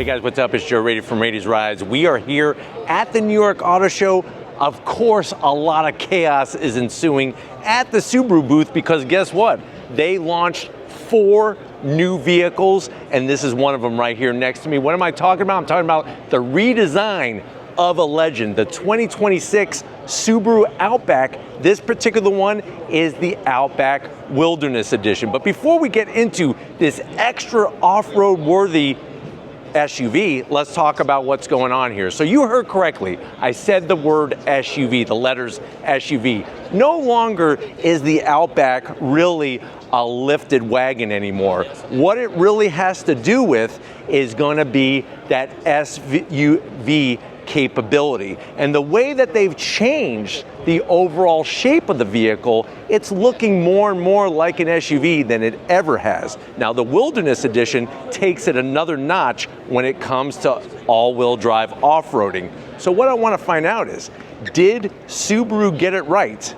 Hey guys, what's up? It's Joe Raiti from Raiti's Rides. We are here at the New York Auto Show. Of course, a lot of chaos is ensuing at the Subaru booth because guess what? They launched 4 new vehicles, and this is one of them right here next to me. What am I talking about? I'm talking about the redesign of a legend, the 2026 Subaru Outback. This particular one is the Outback Wilderness Edition. But before we get into this extra off-road worthy SUV, let's talk about what's going on here. So you heard correctly, I said the word SUV, the letters SUV. No longer is the Outback really a lifted wagon anymore. What it really has to do with is going to be that SUV capability. And the way that they've changed the overall shape of the vehicle, it's looking more and more like an SUV than it ever has. Now the Wilderness Edition takes it another notch when it comes to all-wheel drive off-roading. So what I want to find out is, did Subaru get it right?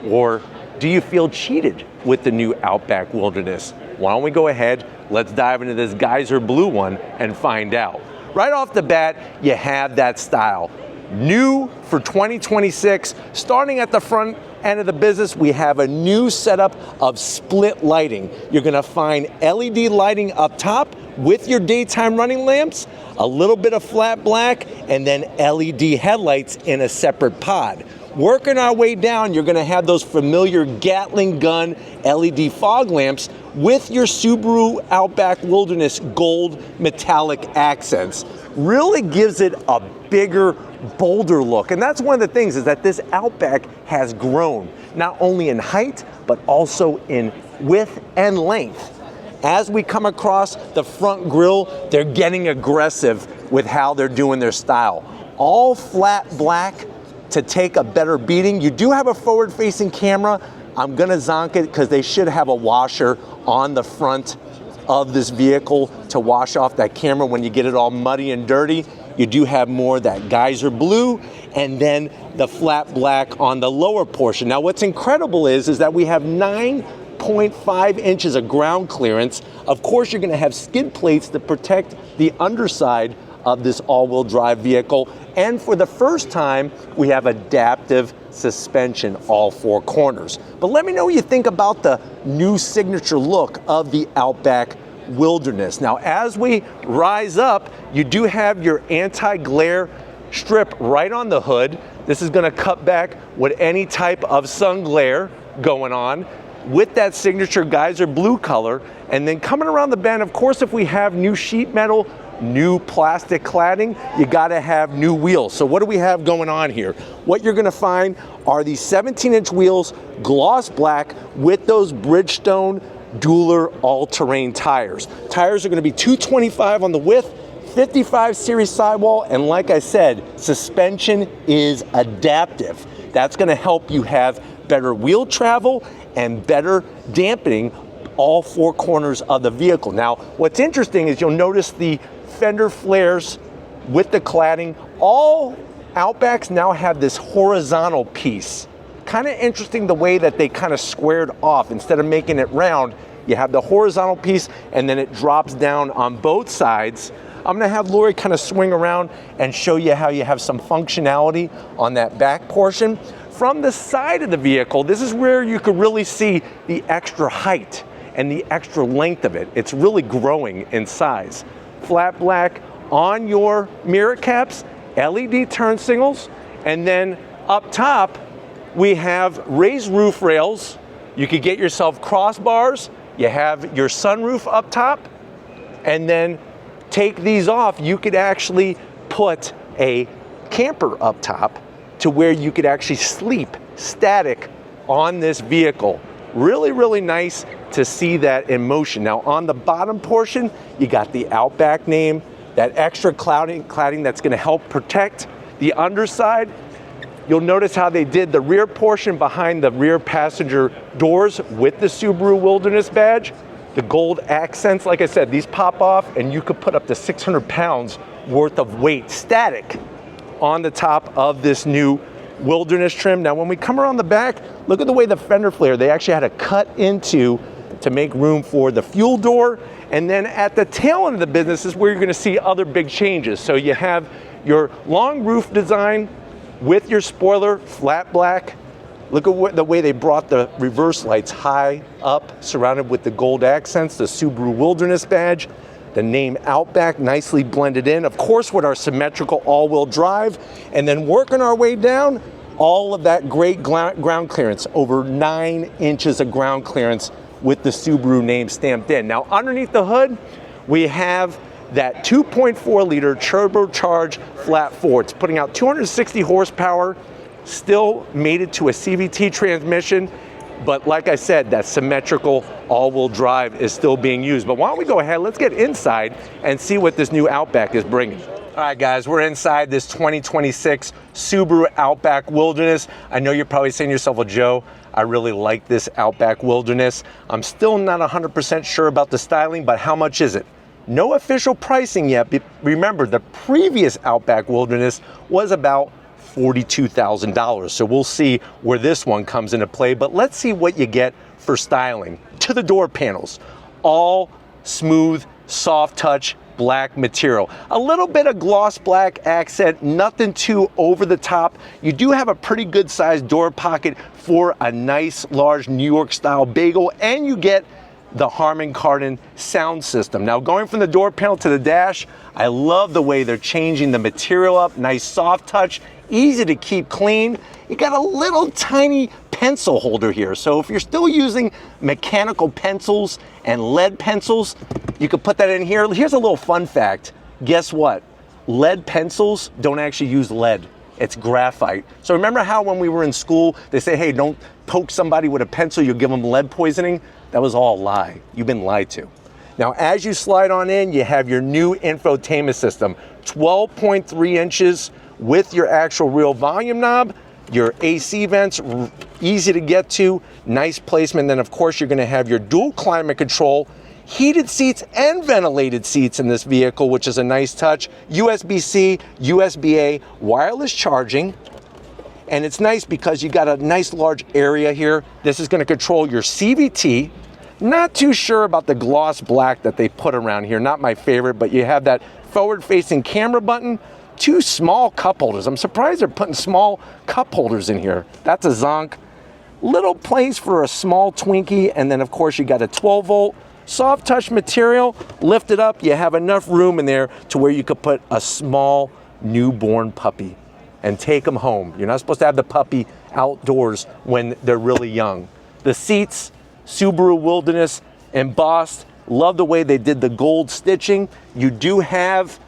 Or do you feel cheated with the new Outback Wilderness? Why don't we go ahead, let's dive into this geyser blue one and find out. Right off the bat, you have that style. New for 2026, starting at the front end of the business, we have a new setup of split lighting. You're gonna find LED lighting up top with your daytime running lamps, a little bit of flat black, and then LED headlights in a separate pod. Working our way down, you're gonna have those familiar Gatling gun LED fog lamps with your Subaru Outback Wilderness gold metallic accents. Really gives it a bigger, bolder look. And that's one of the things, is that this Outback has grown, not only in height, but also in width and length. As we come across the front grille, they're getting aggressive with how they're doing their style. All flat black to take a better beating. You do have a forward-facing camera. I'm gonna zonk it because they should have a washer on the front of this vehicle to wash off that camera when you get it all muddy and dirty. You do have more of that geyser blue and then the flat black on the lower portion. Now what's incredible is that we have 9.5 inches of ground clearance. Of course, you're gonna have skid plates to protect the underside of this all-wheel drive vehicle. And for the first time, we have adaptive suspension all 4 corners. But let me know what you think about the new signature look of the Outback Wilderness. Now, as we rise up, you do have your anti-glare strip right on the hood. This is gonna cut back with any type of sun glare going on with that signature geyser blue color. And then coming around the bend, of course, if we have new sheet metal, new plastic cladding, you gotta have new wheels. So what do we have going on here? What you're gonna find are these 17-inch wheels, gloss black, with those Bridgestone Dueler all-terrain tires. Tires are gonna be 225 on the width, 55 series sidewall, and like I said, suspension is adaptive. That's gonna help you have better wheel travel and better dampening all 4 corners of the vehicle. Now, what's interesting is you'll notice the fender flares with the cladding. All Outbacks now have this horizontal piece. Kind of interesting the way that they kind of squared off. Instead of making it round, you have the horizontal piece and then it drops down on both sides. I'm gonna have Lori kind of swing around and show you how you have some functionality on that back portion. From the side of the vehicle, this is where you could really see the extra height and the extra length of it. It's really growing in size. Flat black on your mirror caps, LED turn signals, and then up top, we have raised roof rails. You could get yourself crossbars. You have your sunroof up top, and then take these off. You could actually put a camper up top to where you could actually sleep static on this vehicle. Really, really nice to see that in motion. Now on the bottom portion, you got the Outback name, that extra cladding that's gonna help protect the underside. You'll notice how they did the rear portion behind the rear passenger doors with the Subaru Wilderness badge. The gold accents, like I said, these pop off and you could put up to 600 pounds worth of weight static on the top of this new Wilderness trim. Now when we come around the back, look at the way the fender flare, they actually had to cut into to make room for the fuel door. And then at the tail end of the business is where you're gonna see other big changes. So you have your long roof design with your spoiler, flat black. Look at the way they brought the reverse lights high up, surrounded with the gold accents, the Subaru Wilderness badge, the name Outback nicely blended in. Of course, with our symmetrical all-wheel drive, and then working our way down, all of that great ground clearance, over 9 inches of ground clearance with the Subaru name stamped in. Now, underneath the hood, we have that 2.4 liter turbocharged flat four. It's putting out 260 horsepower, still mated to a CVT transmission, but like I said, that symmetrical all-wheel drive is still being used. But why don't we go ahead, let's get inside and see what this new Outback is bringing. All right, guys, we're inside this 2026 Subaru Outback Wilderness. I know you're probably saying to yourself, well, Joe, I really like this Outback Wilderness. I'm still not 100% sure about the styling, but how much is it? No official pricing yet, but remember, the previous Outback Wilderness was about $42,000. So we'll see where this one comes into play, but let's see what you get for styling. To the door panels, all smooth, soft touch, black material. A little bit of gloss black accent, nothing too over the top. You do have a pretty good sized door pocket for a nice large New York style bagel, and you get the Harman Kardon sound system. Now, going from the door panel to the dash, I love the way they're changing the material up. Nice soft touch, easy to keep clean. You got a little tiny pencil holder here. So if you're still using mechanical pencils and lead pencils, you could put that in here. Here's a little fun fact. Guess what? Lead pencils don't actually use lead. It's graphite. So remember how when we were in school, they say, hey, don't poke somebody with a pencil, you'll give them lead poisoning? That was all a lie. You've been lied to. Now, as you slide on in, you have your new infotainment system, 12.3 inches with your actual real volume knob, your AC vents, easy to get to, nice placement. Then of course, you're gonna have your dual climate control, heated seats and ventilated seats in this vehicle, which is a nice touch. USB-C, USB-A, wireless charging. And it's nice because you got a nice large area here. This is gonna control your CVT. Not too sure about the gloss black that they put around here, not my favorite, but you have that forward-facing camera button, 2 small cup holders. I'm surprised they're putting small cup holders in here. That's a zonk. Little place for a small Twinkie, and then of course you got a 12-volt soft touch material. Lift it up, you have enough room in there to where you could put a small newborn puppy and take them home. You're not supposed to have the puppy outdoors when they're really young. The seats, Subaru Wilderness embossed. Love the way they did the gold stitching. You do have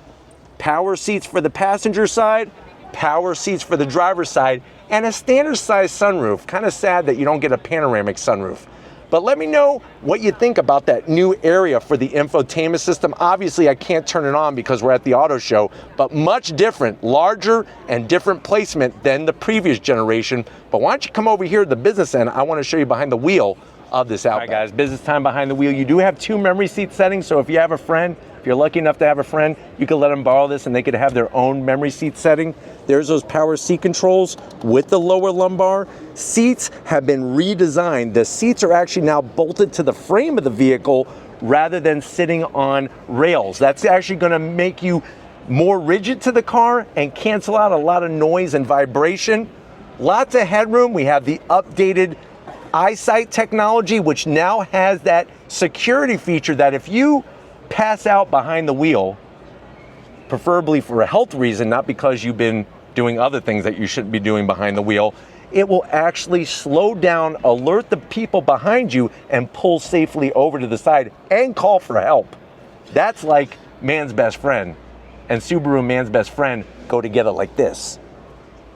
power seats for the passenger side, power seats for the driver's side, and a standard size sunroof. Kind of sad that you don't get a panoramic sunroof. But let me know what you think about that new area for the infotainment system. Obviously, I can't turn it on because we're at the auto show, but much different, larger and different placement than the previous generation. But why don't you come over here to the business end? I want to show you behind the wheel of this Outback. All right, guys, business time behind the wheel. You do have 2 memory seat settings, so if you have a friend, if you're lucky enough to have a friend, you can let them borrow this and they could have their own memory seat setting. There's those power seat controls with the lower lumbar. Seats have been redesigned. The seats are actually now bolted to the frame of the vehicle rather than sitting on rails. That's actually gonna make you more rigid to the car and cancel out a lot of noise and vibration. Lots of headroom. We have the updated eyesight technology, which now has that security feature that if you pass out behind the wheel, preferably for a health reason, not because you've been doing other things that you shouldn't be doing behind the wheel, it will actually slow down, alert the people behind you, and pull safely over to the side and call for help. That's like man's best friend. And Subaru and man's best friend go together like this.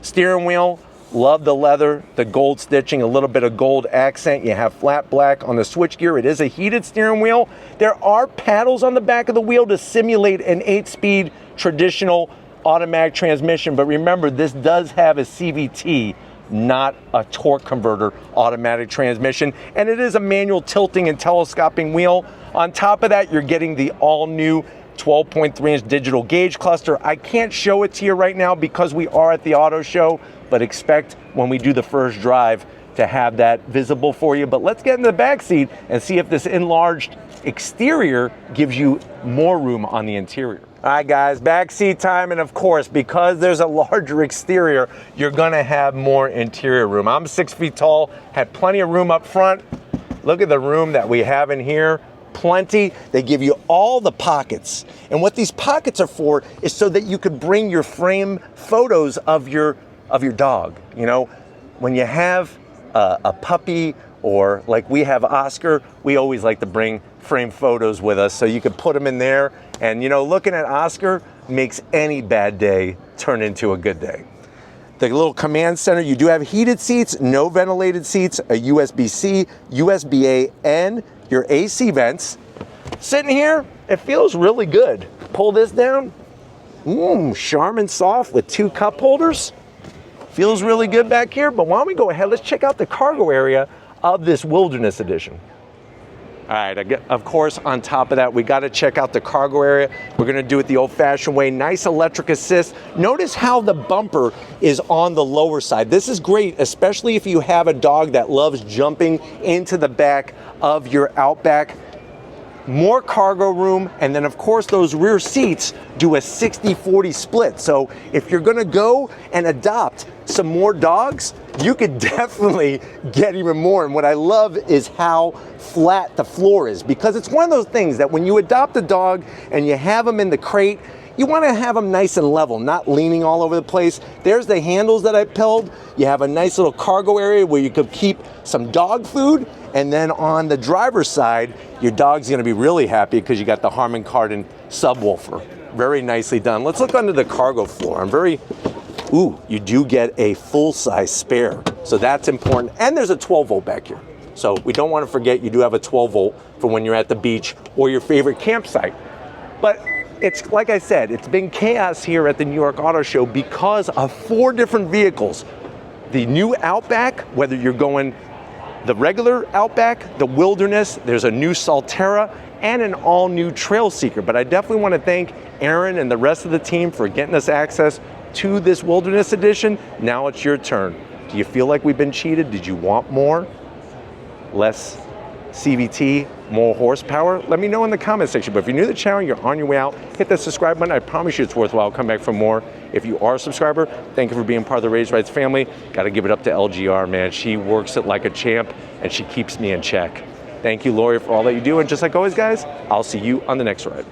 Steering wheel, love the leather, the gold stitching, a little bit of gold accent. You have flat black on the switchgear. It is a heated steering wheel. There are paddles on the back of the wheel to simulate an 8-speed traditional automatic transmission. But remember, this does have a CVT, not a torque converter automatic transmission. And it is a manual tilting and telescoping wheel. On top of that, you're getting the all-new 12.3-inch digital gauge cluster. I can't show it to you right now because we are at the auto show, but expect when we do the first drive to have that visible for you. But let's get in the back seat and see if this enlarged exterior gives you more room on the interior. All right, guys, back seat time. And of course, because there's a larger exterior, you're gonna have more interior room. I'm 6 feet tall, had plenty of room up front. Look at the room that we have in here. Plenty. They give you all the pockets. And what these pockets are for is so that you could bring your frame photos of your dog. You know, when you have a puppy, or like we have Oscar, we always like to bring frame photos with us so you can put them in there. And you know, looking at Oscar makes any bad day turn into a good day. The little command center, you do have heated seats, no ventilated seats, a USB-C, USB-A, and your AC vents. Sitting here, it feels really good. Pull this down, Charmin soft with 2 cup holders. Feels really good back here, but why don't we go ahead, let's check out the cargo area of this Wilderness Edition. All right, of course, on top of that, we gotta check out the cargo area. We're gonna do it the old-fashioned way, nice electric assist. Notice how the bumper is on the lower side. This is great, especially if you have a dog that loves jumping into the back of your Outback. More cargo room, and then of course those rear seats do a 60-40 split. So if you're gonna go and adopt some more dogs, you could definitely get even more. And what I love is how flat the floor is, because it's one of those things that when you adopt a dog and you have them in the crate, you want to have them nice and level, not leaning all over the place. There's the handles that I pulled. You have a nice little cargo area where you could keep some dog food. And then on the driver's side, your dog's gonna be really happy because you got the Harman Kardon subwoofer. Very nicely done. Let's look under the cargo floor. You do get a full-size spare. So that's important. And there's a 12 volt back here. So we don't want to forget you do have a 12 volt for when you're at the beach or your favorite campsite. But it's like I said, it's been chaos here at the New York Auto Show because of 4 different vehicles. The new Outback, whether you're going the regular Outback, the Wilderness, there's a new Solterra, and an all-new Trail Seeker. But I definitely want to thank Aaron and the rest of the team for getting us access to this Wilderness Edition. Now it's your turn. Do you feel like we've been cheated? Did you want more? Less CVT, more horsepower? Let me know in the comment section. But if you're new to the channel, you're on your way out, hit that subscribe button. I promise you it's worthwhile. Come back for more. If you are a subscriber, thank you for being part of the Raised Rights family. Got to give it up to LGR, man. She works it like a champ, and she keeps me in check. Thank you, Lori, for all that you do. And just like always, guys, I'll see you on the next ride.